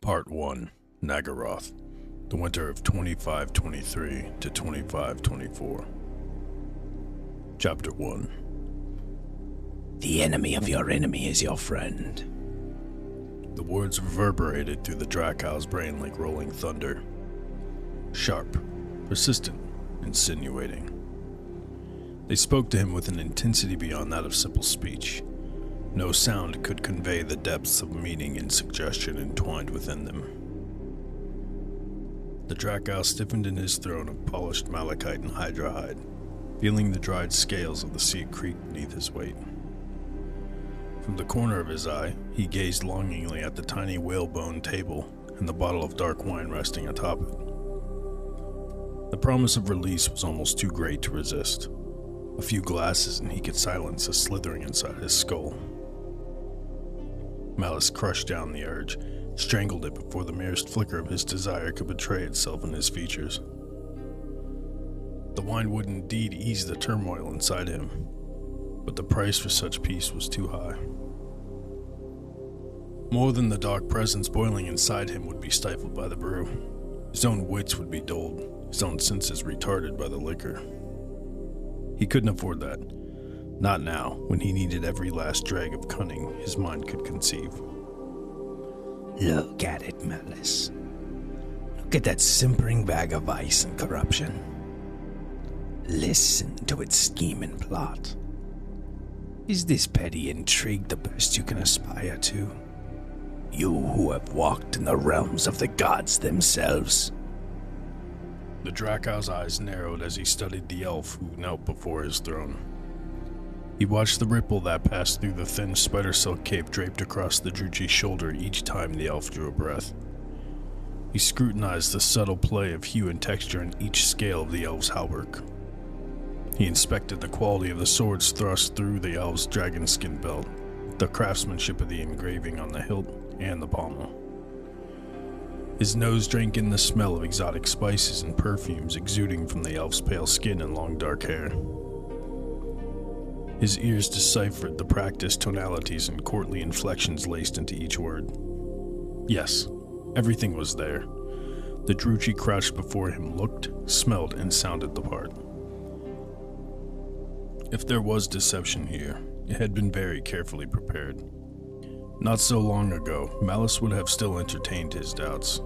Part 1, Nagaroth, the winter of 2523 to 2524. Chapter 1. The enemy of your enemy is your friend. The words reverberated through the Drakow's brain like rolling thunder. Sharp, persistent, insinuating. They spoke to him with an intensity beyond that of simple speech. No sound could convey the depths of meaning and suggestion entwined within them. The Dracow stiffened in his throne of polished malachite and hydrahide, feeling the dried scales of the sea creak beneath his weight. From the corner of his eye, he gazed longingly at the tiny whalebone table and the bottle of dark wine resting atop it. The promise of release was almost too great to resist. A few glasses and he could silence a slithering inside his skull. Malus crushed down the urge, strangled it before the merest flicker of his desire could betray itself in his features. The wine would indeed ease the turmoil inside him, but the price for such peace was too high. More than the dark presence boiling inside him would be stifled by the brew. His own wits would be dulled, his own senses retarded by the liquor. He couldn't afford that. Not now, when he needed every last drag of cunning his mind could conceive. Look at it, Malus. Look at that simpering bag of vice and corruption. Listen to its scheme and plot. Is this petty intrigue the best you can aspire to? You who have walked in the realms of the gods themselves. The Drakow's eyes narrowed as he studied the elf who knelt before his throne. He watched the ripple that passed through the thin spider silk cape draped across the Druchi's shoulder each time the elf drew a breath. He scrutinized the subtle play of hue and texture in each scale of the elf's hauberk. He inspected the quality of the swords thrust through the elf's dragon skin belt, the craftsmanship of the engraving on the hilt and the pommel. His nose drank in the smell of exotic spices and perfumes exuding from the elf's pale skin and long dark hair. His ears deciphered the practiced tonalities and courtly inflections laced into each word. Yes, everything was there. The Druchi crouched before him looked, smelled, and sounded the part. If there was deception here, it had been very carefully prepared. Not so long ago, Malus would have still entertained his doubts.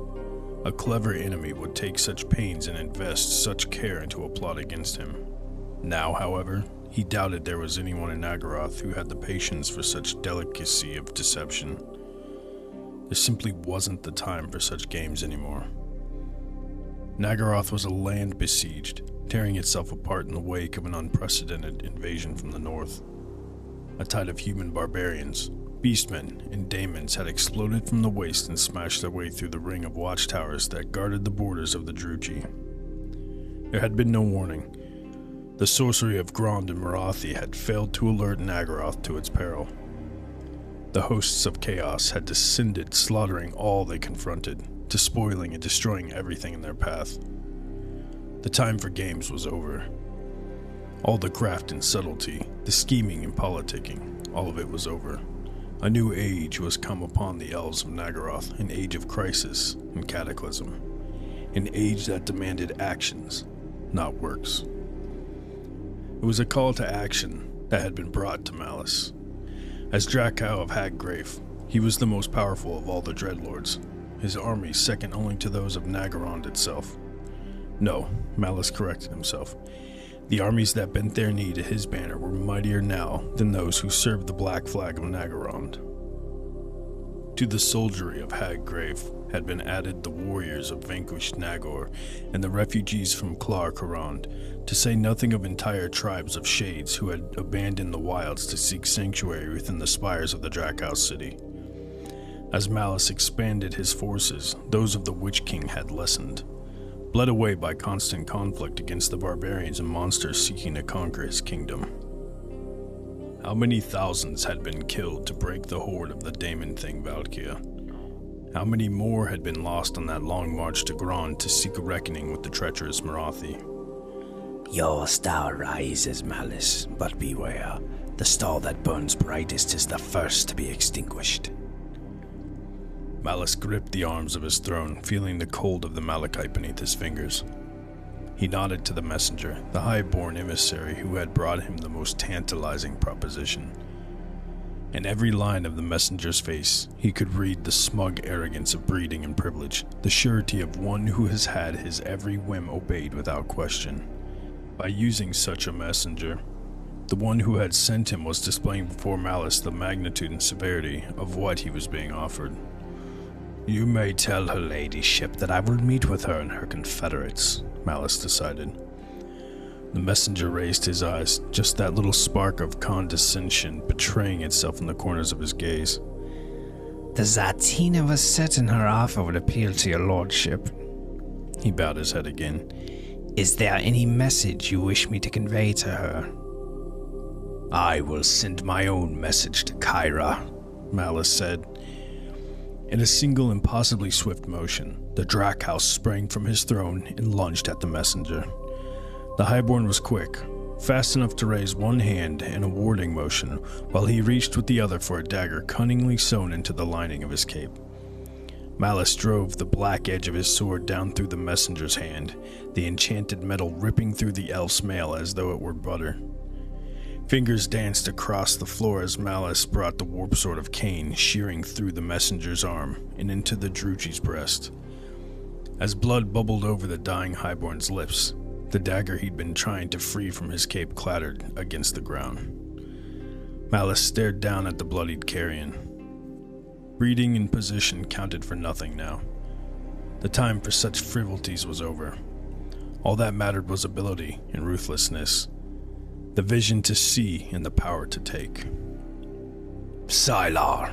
A clever enemy would take such pains and invest such care into a plot against him. Now, however, he doubted there was anyone in Nagaroth who had the patience for such delicacy of deception. There simply wasn't the time for such games anymore. Nagaroth was a land besieged, tearing itself apart in the wake of an unprecedented invasion from the north. A tide of human barbarians, beastmen, and daemons had exploded from the waste and smashed their way through the ring of watchtowers that guarded the borders of the Druchi. There had been no warning. The sorcery of Grond and Marathi had failed to alert Nagaroth to its peril. The hosts of chaos had descended, slaughtering all they confronted, despoiling and destroying everything in their path. The time for games was over. All the craft and subtlety, the scheming and politicking, all of it was over. A new age was come upon the elves of Nagaroth, an age of crisis and cataclysm. An age that demanded actions, not works. It was a call to action that had been brought to Malus. As Dracow of Haggrafe, he was the most powerful of all the Dreadlords, his army second only to those of Nagarond itself. No, Malus corrected himself. The armies that bent their knee to his banner were mightier now than those who served the black flag of Nagarond. To the soldiery of Haggrafe had been added the warriors of vanquished Nagor and the refugees from Klar Karand, to say nothing of entire tribes of shades who had abandoned the wilds to seek sanctuary within the spires of the Dracow city. As Malus expanded his forces, those of the Witch King had lessened, bled away by constant conflict against the barbarians and monsters seeking to conquer his kingdom. How many thousands had been killed to break the horde of the Daemon Thing Valkia? How many more had been lost on that long march to Grond to seek a reckoning with the treacherous Marathi? Your star rises, Malus, but beware. The star that burns brightest is the first to be extinguished. Malus gripped the arms of his throne, feeling the cold of the malachite beneath his fingers. He nodded to the messenger, the high-born emissary who had brought him the most tantalizing proposition. In every line of the messenger's face, he could read the smug arrogance of breeding and privilege, the surety of one who has had his every whim obeyed without question. By using such a messenger, the one who had sent him was displaying before Malus the magnitude and severity of what he was being offered. You may tell her ladyship that I will meet with her and her confederates, Malus decided. The messenger raised his eyes, just that little spark of condescension betraying itself in the corners of his gaze. The Zatina was certain her offer would appeal to your lordship. He bowed his head again. Is there any message you wish me to convey to her? I will send my own message to Kyra, Malus said. In a single impossibly swift motion, the Drakhouse sprang from his throne and lunged at the messenger. The Highborn was quick, fast enough to raise one hand in a warding motion while he reached with the other for a dagger cunningly sewn into the lining of his cape. Malus drove the black edge of his sword down through the messenger's hand, the enchanted metal ripping through the elf's mail as though it were butter. Fingers danced across the floor as Malus brought the warp sword of Cain shearing through the messenger's arm and into the Druchi's breast. As blood bubbled over the dying Highborn's lips, the dagger he'd been trying to free from his cape clattered against the ground. Malus stared down at the bloodied carrion. Breeding and position counted for nothing now. The time for such frivolities was over. All that mattered was ability and ruthlessness, the vision to see and the power to take. Sylar,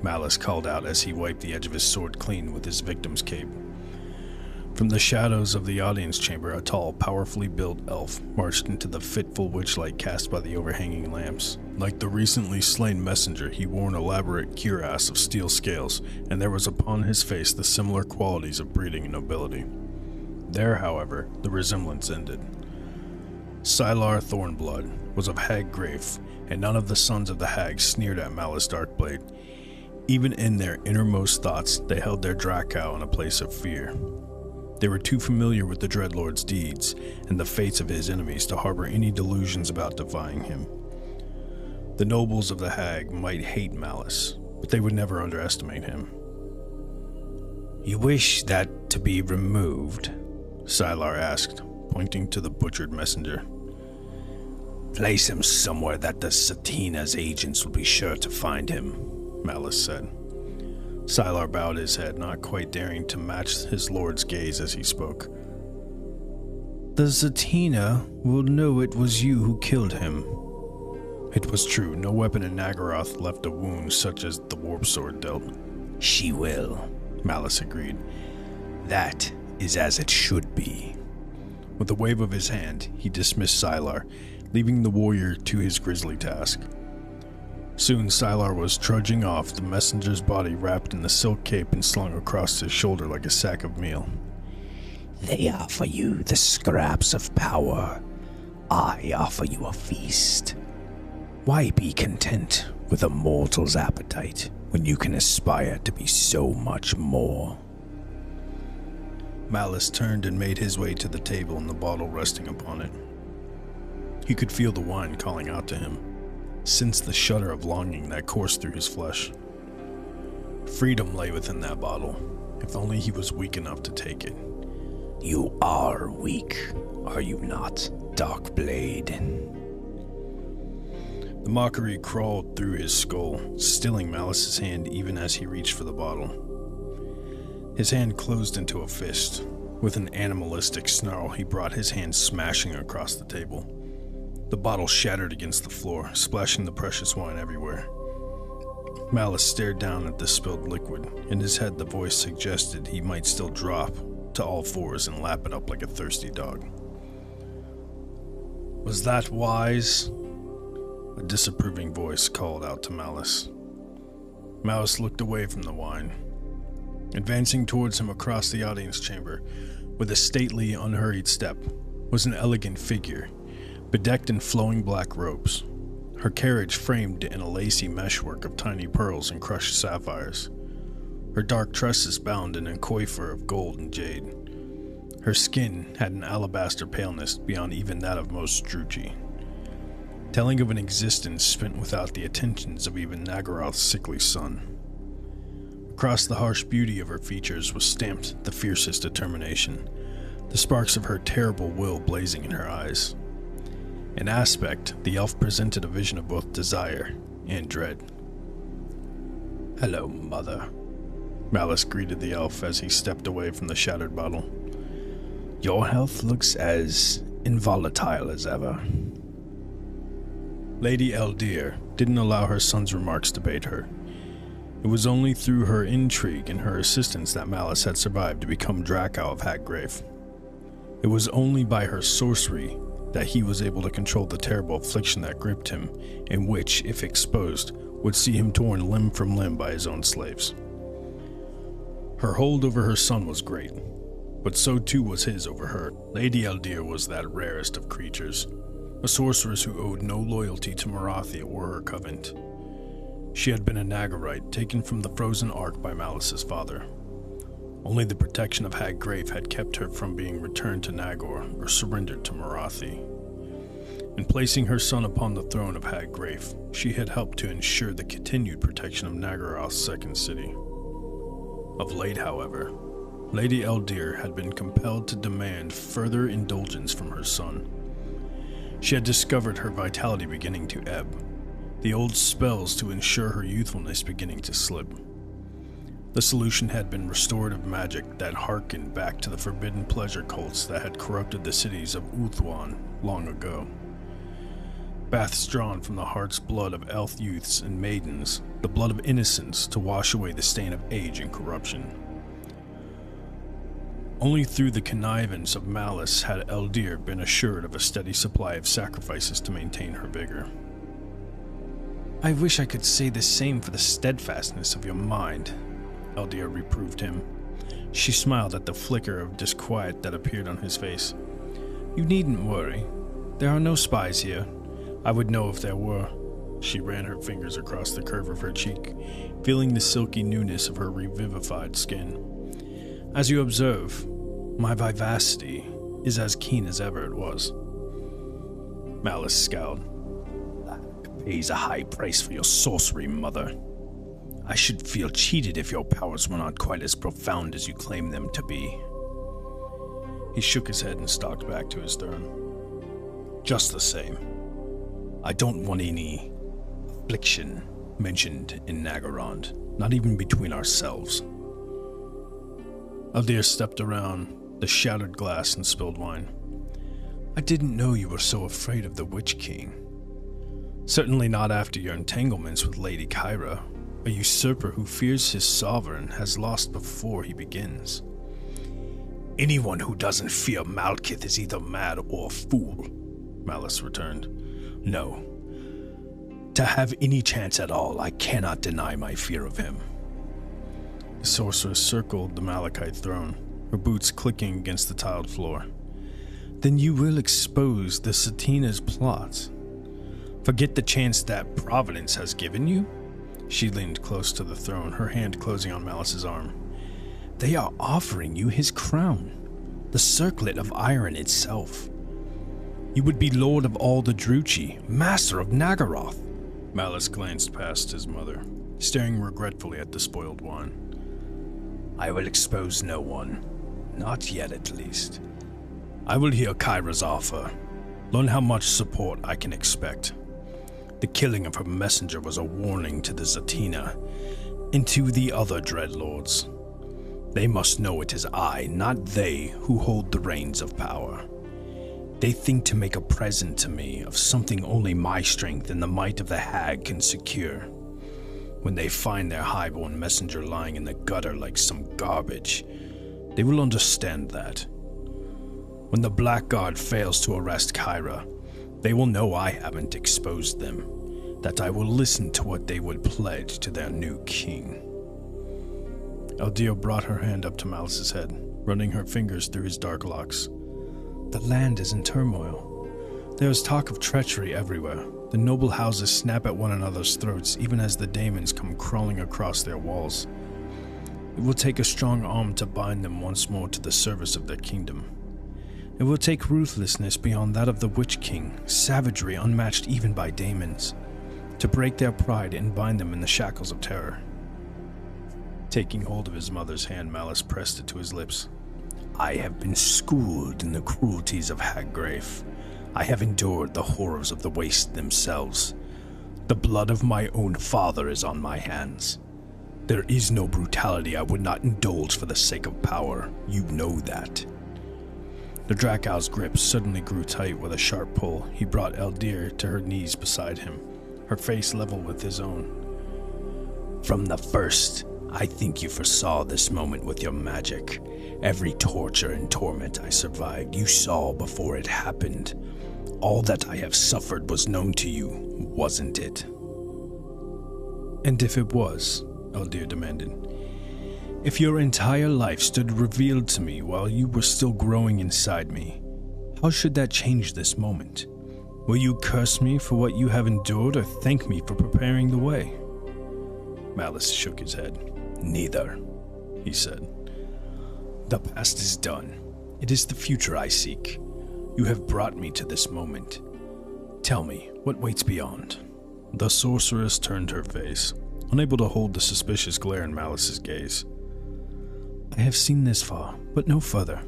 Malus called out as he wiped the edge of his sword clean with his victim's cape. From the shadows of the audience chamber, a tall, powerfully built elf marched into the fitful witchlight cast by the overhanging lamps. Like the recently slain messenger, he wore an elaborate cuirass of steel scales, and there was upon his face the similar qualities of breeding and nobility. There, however, the resemblance ended. Sylar Thornblood was of hag grafe, and none of the sons of the hag sneered at Malus Darkblade. Even in their innermost thoughts, they held their Dracow in a place of fear. They were too familiar with the Dreadlord's deeds and the fates of his enemies to harbor any delusions about defying him. The nobles of the hag might hate Malus, but they would never underestimate him. You wish that to be removed? Sylar asked, pointing to the butchered messenger. Place him somewhere that the Zatina's agents will be sure to find him, Malus said. Sylar bowed his head, not quite daring to match his lord's gaze as he spoke. The Zatina will know it was you who killed him. It was true. No weapon in Nagaroth left a wound such as the warp sword dealt. She will, Malus agreed. That is as it should be. With a wave of his hand, he dismissed Sylar, leaving the warrior to his grisly task. Soon Sylar was trudging off, the messenger's body wrapped in the silk cape and slung across his shoulder like a sack of meal. They offer you the scraps of power. I offer you a feast. Why be content with a mortal's appetite when you can aspire to be so much more? Malus turned and made his way to the table and the bottle resting upon it. He could feel the wine calling out to him, sensed the shudder of longing that coursed through his flesh. Freedom lay within that bottle, if only he was weak enough to take it. You are weak, are you not, Darkblade? The mockery crawled through his skull, stilling Malus's hand even as he reached for the bottle. His hand closed into a fist. With an animalistic snarl, he brought his hand smashing across the table. The bottle shattered against the floor, splashing the precious wine everywhere. Malus stared down at the spilled liquid. In his head, the voice suggested he might still drop to all fours and lap it up like a thirsty dog. Was that wise? A disapproving voice called out to Malus. Malus looked away from the wine. Advancing towards him across the audience chamber, with a stately, unhurried step, was an elegant figure, bedecked in flowing black robes, her carriage framed in a lacy meshwork of tiny pearls and crushed sapphires. her dark tresses bound in a coiffure of gold and jade. Her skin had an alabaster paleness beyond even that of most Druchi, telling of an existence spent without the attentions of even Nagaroth's sickly son. Across the harsh beauty of her features was stamped the fiercest determination, the sparks of her terrible will blazing in her eyes. In aspect, the elf presented a vision of both desire and dread. "Hello, mother," Malus greeted the elf as he stepped away from the shattered bottle. "Your health looks as involatile as ever." Lady Eldir didn't allow her son's remarks to bait her. It was only through her intrigue and her assistance that Malus had survived to become Draco of Haggrave. It was only by her sorcery that he was able to control the terrible affliction that gripped him, and which, if exposed, would see him torn limb from limb by his own slaves. Her hold over her son was great, but so too was his over her. Lady Eldir was that rarest of creatures, a sorceress who owed no loyalty to Morathia or her covenant. She had been a Nagarite taken from the frozen Ark by Malus's father. Only the protection of Haggrave had kept her from being returned to Nagor or surrendered to Morathi. In placing her son upon the throne of Haggrave, she had helped to ensure the continued protection of Nagaroth's second city. Of late, however, Lady Eldir had been compelled to demand further indulgence from her son. She had discovered her vitality beginning to ebb, the old spells to ensure her youthfulness beginning to slip. The solution had been restorative magic that harkened back to the forbidden pleasure cults that had corrupted the cities of Ulthuan long ago. Baths drawn from the heart's blood of elf youths and maidens, the blood of innocence to wash away the stain of age and corruption. Only through the connivance of Malus had Eldir been assured of a steady supply of sacrifices to maintain her vigor. "I wish I could say the same for the steadfastness of your mind," Eldir reproved him. She smiled at the flicker of disquiet that appeared on his face. "You needn't worry. There are no spies here. I would know if there were." She ran her fingers across the curve of her cheek, feeling the silky newness of her revivified skin. "As you observe, my vivacity is as keen as ever it was." Malus scowled. "That pays a high price for your sorcery, mother. I should feel cheated if your powers were not quite as profound as you claim them to be." He shook his head and stalked back to his throne. "Just the same, I don't want any affliction mentioned in Nagarond, not even between ourselves." Eldir stepped around the shattered glass and spilled wine. "I didn't know you were so afraid of the Witch King. Certainly not after your entanglements with Lady Kyra. A usurper who fears his sovereign has lost before he begins." "Anyone who doesn't fear Malkith is either mad or a fool," Malus returned. "No. To have any chance at all, I cannot deny my fear of him." The sorceress circled the Malachite throne, her boots clicking against the tiled floor. "Then you will expose the Satina's plot. Forget the chance that Providence has given you?" She leaned close to the throne, her hand closing on Malus's arm. "They are offering you his crown, the circlet of iron itself. You would be lord of all the Druchi, master of Nagaroth." Malus glanced past his mother, staring regretfully at the spoiled wine. "I will expose no one. Not yet, at least. I will hear Kyra's offer, learn how much support I can expect. The killing of her messenger was a warning to the Zatina and to the other Dreadlords. They must know it is I, not they, who hold the reins of power. They think to make a present to me of something only my strength and the might of the Hag can secure. When they find their highborn messenger lying in the gutter like some garbage, they will understand that. When the Blackguard fails to arrest Kyra, they will know I haven't exposed them, that I will listen to what they would pledge to their new king." Eldir brought her hand up to Malus's head, running her fingers through his dark locks. "The land is in turmoil. There is talk of treachery everywhere. The noble houses snap at one another's throats even as the daemons come crawling across their walls. It will take a strong arm to bind them once more to the service of their kingdom. It will take ruthlessness beyond that of the Witch King, savagery unmatched even by daemons, to break their pride and bind them in the shackles of terror. Taking hold of his mother's hand, Malus pressed it to his lips. I have been schooled in the cruelties of Haggrave. I have endured the horrors of the Waste themselves. The blood of my own father is on my hands. There is no brutality I would not indulge for the sake of power. You know that. The Drakow's grip suddenly grew tight with a sharp pull. He brought Eldir to her knees beside him, her face level with his own. From the first, I think you foresaw this moment with your magic. Every torture and torment I survived, you saw before it happened. All that I have suffered was known to you, wasn't it? And if it was, Eldir demanded, if your entire life stood revealed to me while you were still growing inside me, how should that change this moment? Will you curse me for what you have endured or thank me for preparing the way? Malus shook his head. Neither, he said. The past is done. It is the future I seek. You have brought me to this moment. Tell me, what waits beyond? The sorceress turned her face, unable to hold the suspicious glare in Malus's gaze. I have seen this far, but no further.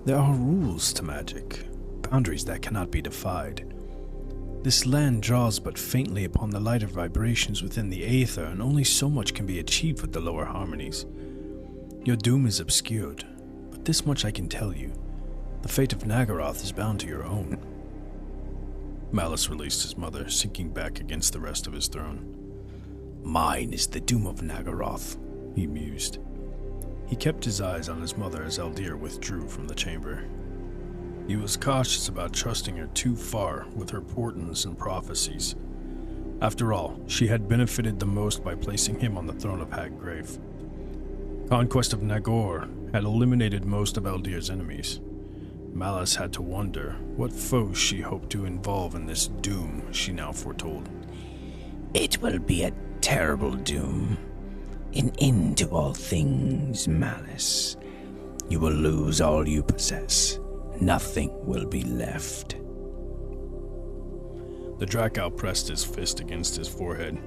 There are rules to magic, boundaries that cannot be defied. This land draws but faintly upon the lighter vibrations within the aether, and only so much can be achieved with the lower harmonies. Your doom is obscured, but this much I can tell you. The fate of Nagaroth is bound to your own. Malus released his mother, sinking back against the rest of his throne. Mine is the doom of Nagaroth, he mused. He kept his eyes on his mother as Eldir withdrew from the chamber. He was cautious about trusting her too far with her portents and prophecies. After all, she had benefited the most by placing him on the throne of Haggrave. Conquest of Nagor had eliminated most of Eldir's enemies. Malus had to wonder what foes she hoped to involve in this doom she now foretold. It will be a terrible doom. An end to all things, Malus. You will lose all you possess. Nothing will be left. The Dracow pressed his fist against his forehead,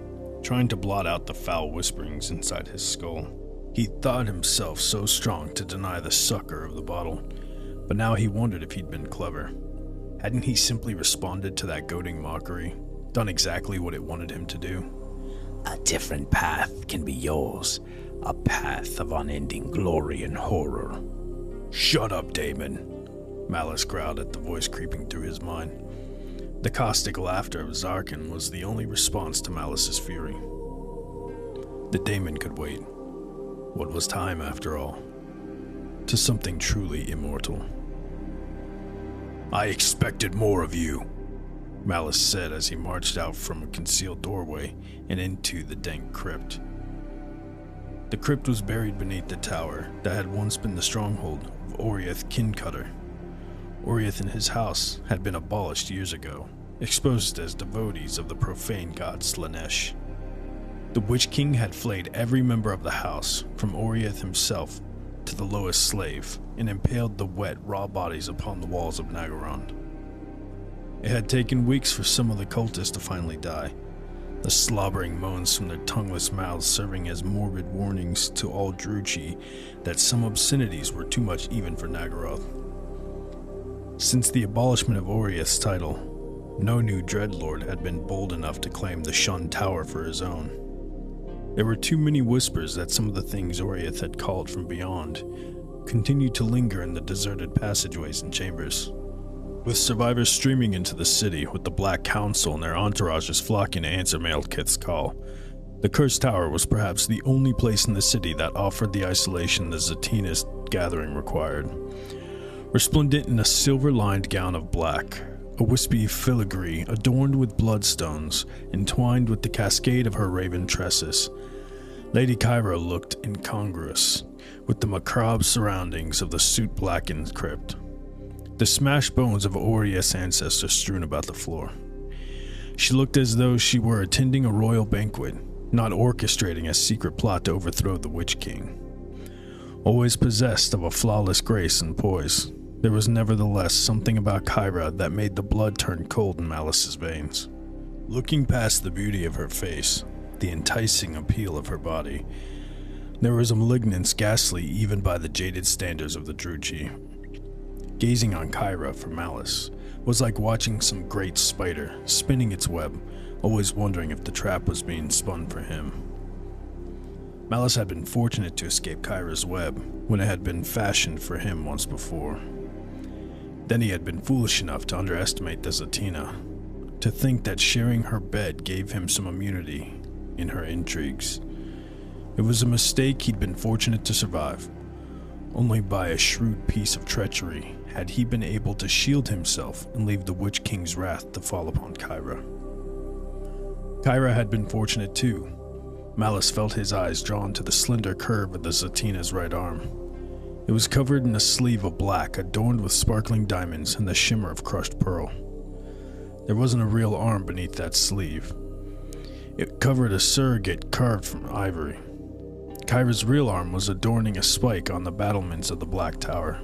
trying to blot out the foul whisperings inside his skull. He thought himself so strong to deny the sucker of the bottle, but now he wondered if he'd been clever. Hadn't he simply responded to that goading mockery, done exactly what it wanted him to do? A different path can be yours, a path of unending glory and horror. Shut up, Daemon, Malus growled at the voice creeping through his mind. The caustic laughter of Zarkin was the only response to Malus's fury. The Daemon could wait. What was time, after all? To something truly immortal. I expected more of you, Malus said as he marched out from a concealed doorway and into the dank crypt. The crypt was buried beneath the tower that had once been the stronghold of Oriath Kincutter. Oriath and his house had been abolished years ago, exposed as devotees of the profane god Slanesh. The Witch King had flayed every member of the house, from Oriath himself to the lowest slave, and impaled the wet, raw bodies upon the walls of Nagorond. It had taken weeks for some of the cultists to finally die, the slobbering moans from their tongueless mouths serving as morbid warnings to all Druchi that some obscenities were too much even for Nagoroth. Since the abolishment of Oriath's title, no new Dreadlord had been bold enough to claim the shunned tower for his own. There were too many whispers that some of the things Oriath had called from beyond continued to linger in the deserted passageways and chambers. With survivors streaming into the city, with the Black Council and their entourages flocking to answer Malekith's call, the Cursed Tower was perhaps the only place in the city that offered the isolation the Zatinist gathering required. Resplendent in a silver-lined gown of black, a wispy filigree adorned with bloodstones, entwined with the cascade of her raven tresses, Lady Kyra looked incongruous with the macabre surroundings of the soot-blackened crypt, the smashed bones of Oriath's ancestors strewn about the floor. She looked as though she were attending a royal banquet, not orchestrating a secret plot to overthrow the Witch King. Always possessed of a flawless grace and poise, there was nevertheless something about Kyra that made the blood turn cold in Malus's veins. Looking past the beauty of her face, the enticing appeal of her body, there was a malignance ghastly even by the jaded standards of the Druchii. Gazing on Kyra for Malus was like watching some great spider spinning its web, always wondering if the trap was being spun for him. Malus had been fortunate to escape Kyra's web when it had been fashioned for him once before. Then he had been foolish enough to underestimate the Zatina, to think that sharing her bed gave him some immunity in her intrigues. It was a mistake he'd been fortunate to survive. Only by a shrewd piece of treachery had he been able to shield himself and leave the Witch King's wrath to fall upon Kyra. Kyra had been fortunate too. Malus felt his eyes drawn to the slender curve of the Zatina's right arm. It was covered in a sleeve of black adorned with sparkling diamonds and the shimmer of crushed pearl. There wasn't a real arm beneath that sleeve. It covered a surrogate carved from ivory. Kyra's real arm was adorning a spike on the battlements of the Black Tower.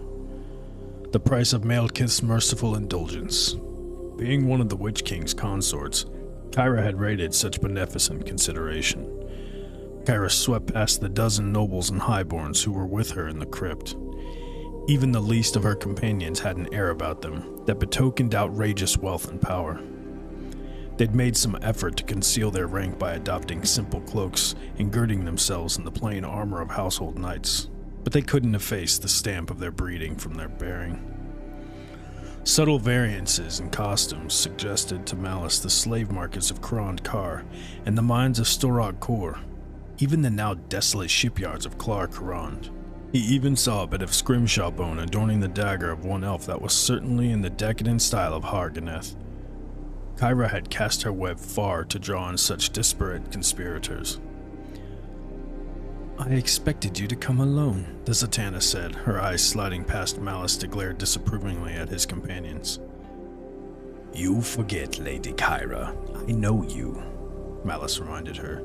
The price of Malekith's merciful indulgence. Being one of the Witch King's consorts, Kyra had rated such beneficent consideration. Kyra swept past the dozen nobles and highborns who were with her in the crypt. Even the least of her companions had an air about them that betokened outrageous wealth and power. They'd made some effort to conceal their rank by adopting simple cloaks and girding themselves in the plain armor of household knights, but they couldn't efface the stamp of their breeding from their bearing. Subtle variances in costumes suggested to Malus the slave markets of Karand Kar and the mines of Storog Kor, even the now desolate shipyards of Klar Karand. He even saw a bit of scrimshaw bone adorning the dagger of one elf that was certainly in the decadent style of Harganeth. Kyra had cast her web far to draw in such disparate conspirators. "I expected you to come alone," the Zatanna said, her eyes sliding past Malus to glare disapprovingly at his companions. "You forget, Lady Kyra. I know you," Malus reminded her.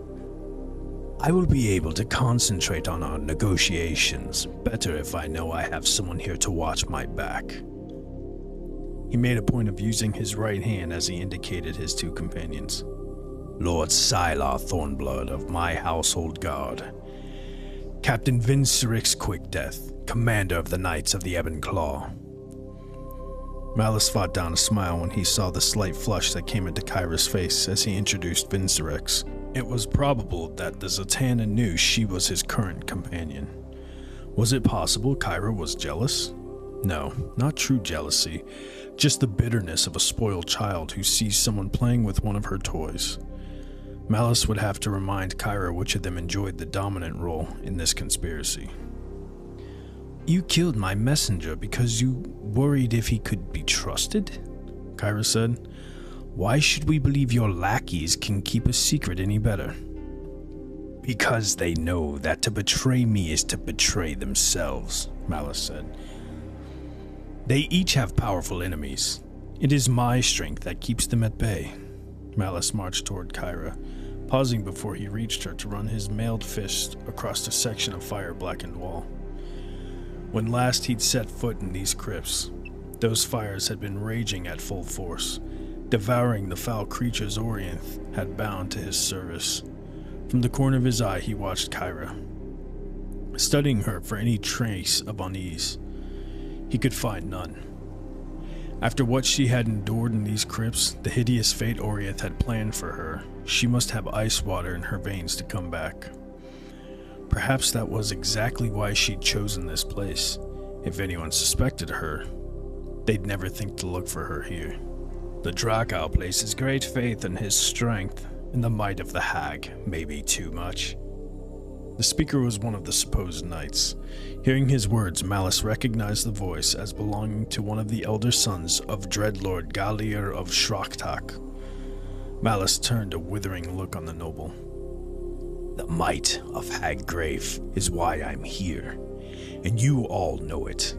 "I will be able to concentrate on our negotiations better if I know I have someone here to watch my back." He made a point of using his right hand as he indicated his two companions. "Lord Sylar Thornblood of my household guard. Captain Vincerick's Quick Death, commander of the Knights of the Ebon Claw." Malus fought down a smile when he saw the slight flush that came into Kyra's face as he introduced Vincerick's. It was probable that the Zatanna knew she was his current companion. Was it possible Kyra was jealous? No, not true jealousy, just the bitterness of a spoiled child who sees someone playing with one of her toys. Malus would have to remind Kyra which of them enjoyed the dominant role in this conspiracy. "You killed my messenger because you worried if he could be trusted?" Kyra said. "Why should we believe your lackeys can keep a secret any better?" "Because they know that to betray me is to betray themselves," Malus said. "They each have powerful enemies. It is my strength that keeps them at bay." Malus marched toward Kyra, pausing before he reached her to run his mailed fist across a section of fire-blackened wall. When last he'd set foot in these crypts, those fires had been raging at full force, devouring the foul creatures Orianth had bound to his service. From the corner of his eye he watched Kyra, studying her for any trace of unease. He could find none. After what she had endured in these crypts, the hideous fate Orianth had planned for her, she must have ice water in her veins to come back. Perhaps that was exactly why she'd chosen this place. If anyone suspected her, they'd never think to look for her here. "The Dracow places great faith in his strength, and the might of the hag may be too much." The speaker was one of the supposed knights. Hearing his words, Malus recognized the voice as belonging to one of the elder sons of Dreadlord Gallier of Shraktak. Malus turned a withering look on the noble. "The might of Hag Grave is why I'm here, and you all know it.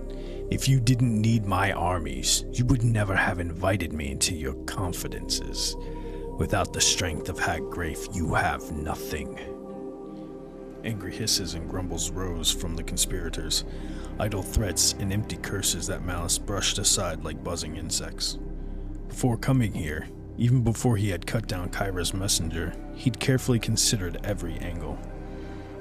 If you didn't need my armies, you would never have invited me into your confidences. Without the strength of Hag Grafe, you have nothing. Angry hisses and grumbles rose from the conspirators, idle threats and empty curses that Malus brushed aside like buzzing insects. Before coming here, even before he had cut down Kyra's messenger, he'd carefully considered every angle.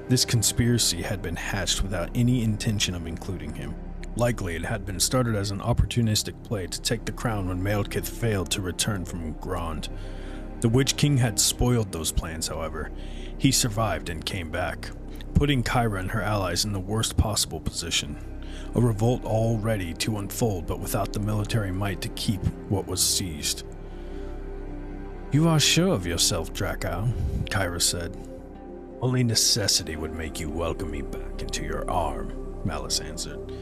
This conspiracy had been hatched without any intention of including him. Likely it had been started as an opportunistic play to take the crown when Maelkith failed to return from Grond. The Witch King had spoiled those plans, however. He survived and came back, putting Kyra and her allies in the worst possible position. A revolt all ready to unfold, but without the military might to keep what was seized. "You are sure of yourself, Dracow," Kyra said. "Only necessity would make you welcome me back into your arm," Malus answered.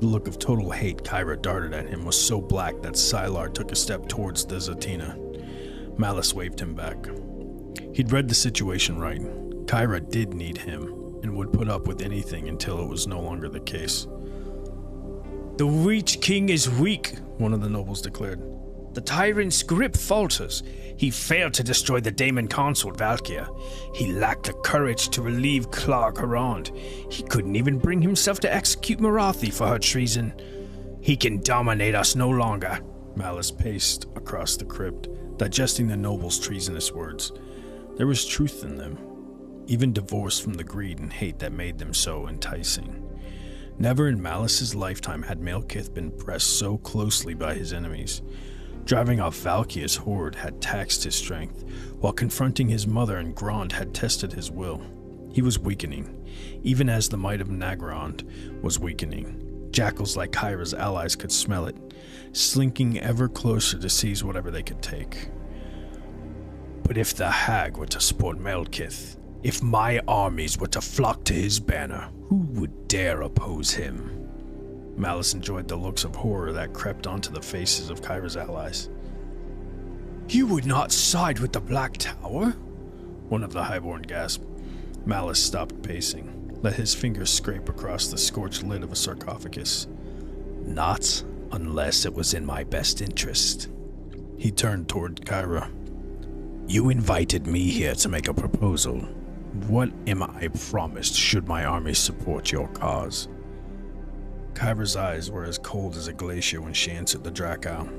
The look of total hate Kyra darted at him was so black that Sylar took a step towards the Zatina. Malus waved him back. He'd read the situation right. Kyra did need him, and would put up with anything until it was no longer the case. "The Witch King is weak," one of the nobles declared. "The tyrant's grip falters. He failed to destroy the Daemon Consort Valkyr. He lacked the courage to relieve Clark Harand. He couldn't even bring himself to execute Marathi for her treason. He can dominate us no longer." Malus paced across the crypt, digesting the noble's treasonous words. There was truth in them, even divorced from the greed and hate that made them so enticing. Never in Malus's lifetime had Maelkith been pressed so closely by his enemies. Driving off Valkyria's horde had taxed his strength, while confronting his mother and Grond had tested his will. He was weakening, even as the might of Nagrand was weakening. Jackals like Kyra's allies could smell it, slinking ever closer to seize whatever they could take. "But if the Hag were to support Maelkith, if my armies were to flock to his banner, who would dare oppose him?" Malus enjoyed the looks of horror that crept onto the faces of Kyra's allies. "You would not side with the Black Tower?" one of the highborn gasped. Malus stopped pacing, let his fingers scrape across the scorched lid of a sarcophagus. "Not unless it was in my best interest." He turned toward Kyra. "You invited me here to make a proposal. What am I promised should my army support your cause?" Kyra's eyes were as cold as a glacier when she answered the Dracow.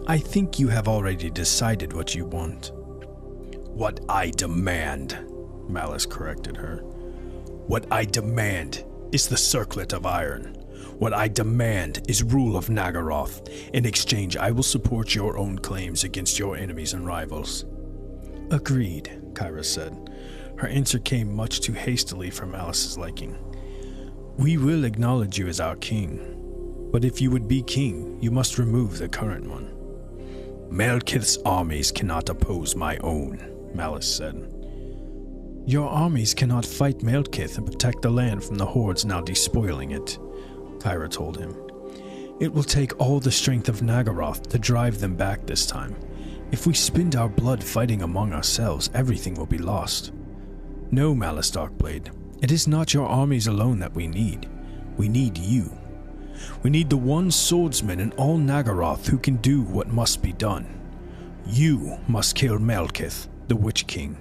"I think you have already decided what you want." "What I demand," Malus corrected her. "What I demand is the circlet of iron. What I demand is rule of Nagaroth. In exchange, I will support your own claims against your enemies and rivals." "Agreed," Kyra said. Her answer came much too hastily for Malus's liking. "We will acknowledge you as our king, but if you would be king, you must remove the current one." "Maelkith's armies cannot oppose my own," Malus said. "Your armies cannot fight Maelkith and protect the land from the hordes now despoiling it," Kyra told him. "It will take all the strength of Nagaroth to drive them back this time. If we spend our blood fighting among ourselves, everything will be lost. No, Malus Darkblade, it is not your armies alone that we need. We need you. We need the one swordsman in all Nagaroth who can do what must be done. You must kill Maelkith, the Witch King."